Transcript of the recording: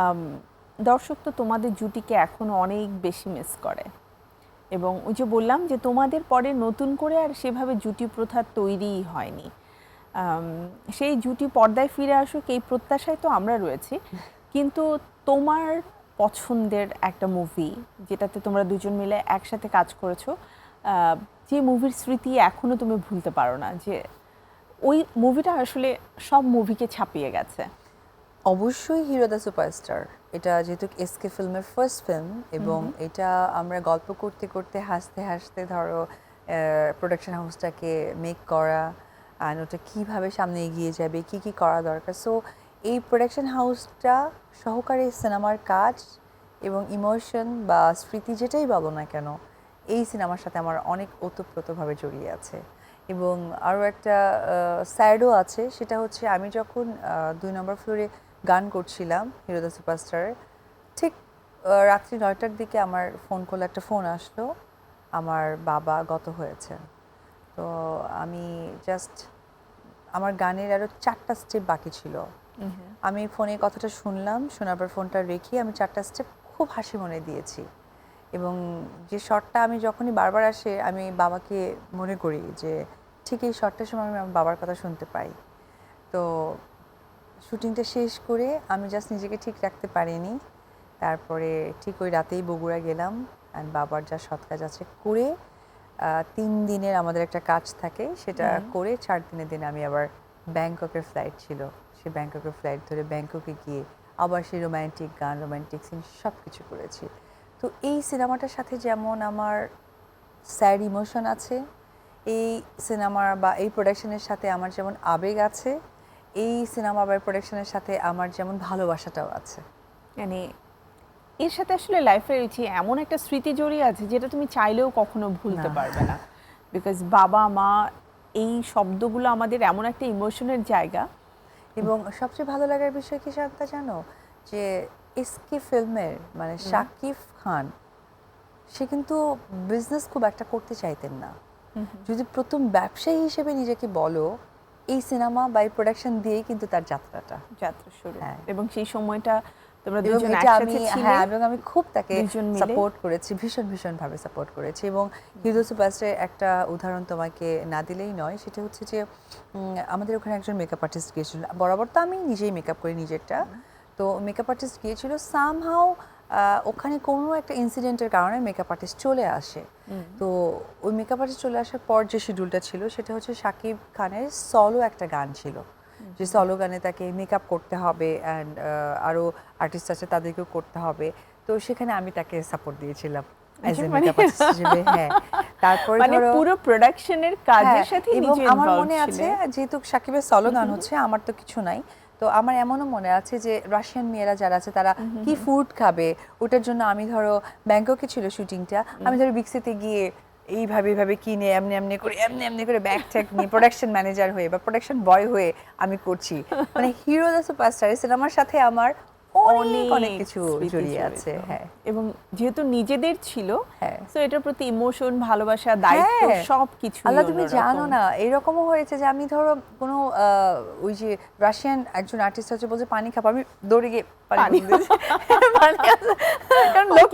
আম, দর্শক তো তোমাদের জুটিকে এখনো অনেক বেশি মিস করে এবং ওই যে বললাম যে তোমাদের পরে নতুন করে আর সেভাবে জুটি প্রথা তৈরিই হয়নি। আম, সেই জুটি পর্দায় ফিরে আসুক এই প্রত্যাশায় তো আমরা রয়েছি, কিন্তু তোমার পছন্দের একটা মুভি যেটাতে তোমরা দুজন মিলে একসাথে কাজ করেছো, যে মুভির স্মৃতি এখনো তুমি ভুলতে পারো না, যে ওই মুভিটা আসলে সব মুভিকে ছাপিয়ে গেছে। অবশ্যই হিরো দ্য সুপারস্টার। এটা যেহেতু এসকে ফিল্মের ফার্স্ট ফিল্ম এবং এটা আমরা গল্প করতে করতে হাসতে হাসতে ধরো প্রোডাকশন হাউসটাকে মেক করা আর ওটা কীভাবে সামনে এগিয়ে যাবে কি কি করা দরকার। সো এই প্রোডাকশন হাউসটা সহকারে সিনেমার কাজ এবং ইমোশন বা স্মৃতি যেটাই বলো না কেন এই সিনেমার সাথে আমার অনেক ওতপ্রোতভাবে জড়িয়ে আছে। এবং আরও একটা স্যাডও আছে, সেটা হচ্ছে আমি যখন 2 নম্বর ফ্লোরে গান করছিলাম হিরো দ্য সুপারস্টারের, ঠিক রাত্রি 9টার দিকে আমার ফোন করলে একটা ফোন আসলো, আমার বাবা গত হয়েছেন। তো আমি জাস্ট আমার গানের আরও 4টা স্টেপ বাকি ছিল। আমি ফোনে কথাটা শুনলাম, শোনার পর ফোনটা রেখে আমি 4টা স্টেপ খুব হাসি মনে দিয়েছি। এবং যে শটটা আমি যখনই বারবার আসে আমি বাবাকে মনে করি যে ঠিক এই শটটার সময় আমি আমার বাবার কথা শুনতে পাই। তো শুটিংটা শেষ করে আমি জাস্ট নিজেকে ঠিক রাখতে পারিনি, তারপরে ঠিক ওই রাতেই বগুড়া গেলাম অ্যান্ড বাবার যা সৎ কাজ আছে করে 3 দিনের আমাদের একটা কাজ থাকে, সেটা করে 4 দিনের দিন আমি আবার ব্যাংককের ফ্লাইট ছিল, সে ব্যাংককের ফ্লাইট ধরে ব্যাংককে গিয়ে আবার সেই রোম্যান্টিক গান রোম্যান্টিক সিন সব কিছু করেছি। তো এই সিনেমাটার সাথে যেমন আমার স্যাড ইমোশন আছে, এই সিনেমা বা এই প্রোডাকশনের সাথে আমার যেমন আবেগ আছে, এই সিনেমা বা প্রোডাকশনের সাথে আমার যেমন ভালোবাসাটাও আছে। মানে এর সাথে আসলে লাইফের এমন একটা স্মৃতি জড়িয়ে আছে যেটা তুমি চাইলেও কখনো ভুলতে পারবে না, বিকজ বাবা মা এই শব্দগুলো আমাদের এমন একটা ইমোশনের জায়গা। এবং সবচেয়ে ভালো লাগার বিষয় কি শান্তা জানো, যে এসকে ফিল্মের মানে শাকিব খান সে কিন্তু বিজনেস খুব একটা করতে চাইতেন না। যদি প্রথম ব্যবসায়ী হিসেবে নিজেকে বলো, এই সিনেমা বা এই প্রোডাকশন দিয়েই কিন্তু তার যাত্রা শুরু। হ্যাঁ। এবং সেই সময়টা তোমরা এবং দুজন এটা একসাথে আমি ছিলে। হ্যাঁ, এবং আমি খুব তাকে দুজন মিলে সাপোর্ট করেছি, ভীষণ ভাবে সাপোর্ট করেছি। এবং হিরো সুপারস্টারের একটা উদাহরণ তোমাকে না দিলেই নয়, সেটা হচ্ছে যে আমাদের ওখানে একজন মেকআপ আর্টিস্ট গিয়েছিল। বরাবর তো আমি নিজেই মেকআপ করি নিজেরটা, তো মেকআপ আর্টিস্ট গিয়েছিল, সামহাও ওখানে কোনো একটা ইনসিডেন্টের কারণে মেকআপ আর্টিস্ট চলে আসে। তো ওই মেকআপ আর্টিস্ট চলে আসার পর যে শিডিউলটা ছিল সেটা হচ্ছে শাকিব খানের সলো একটা গান ছিল, যে সলো গানে তাকে মেকআপ করতে হবে অ্যান্ড আরও আর্টিস্ট আছে তাদেরকেও করতে হবে। তো সেখানে আমি তাকে সাপোর্ট দিয়েছিলাম অ্যাজ এ মেকআপ আর্টিস্ট হিসেবে। হ্যাঁ, তারপরে মানে ধরো পুরো প্রোডাকশনের কাজের সাথে এবং নিজে আমার ইনভলভ মনে আছে যেহেতু শাকিবের সলো গান হচ্ছে, আমার তো কিছু নাই, তো আমার এমনও মনে আছে যে রাশিয়ান মেয়েরা যারা আছে তারা কি ফুড খাবে ওটার জন্য আমি ধরো ব্যাংককে ছিল শুটিংটা, আমি ধরো বিক্সিতে গিয়ে এইভাবে কিনে এমনি করে ব্যাগ ট্যাগ নিয়ে প্রোডাকশন ম্যানেজার হয়ে বা প্রোডাকশন বয় হয়ে আমি করছি। মানে হিরো দ্য সুপারস্টার সিনেমার সাথে আমার অনেক কিছু জড়িয়ে আছে। হ্যাঁ, এবং যেহেতু নিজেদের ছিল, হ্যাঁ, সো এটার প্রতি ইমোশন, ভালোবাসা, দায়িত্ব সবকিছু। আল্লাহ তুমি জানো না এরকমও হয়েছে যে আমি ধরো কোনো ওই যে রাশিয়ান একজন আর্টিস্ট আছে বলছে পানি খাবো, আমি দৌড়ে গিয়ে পানি কারণ লোক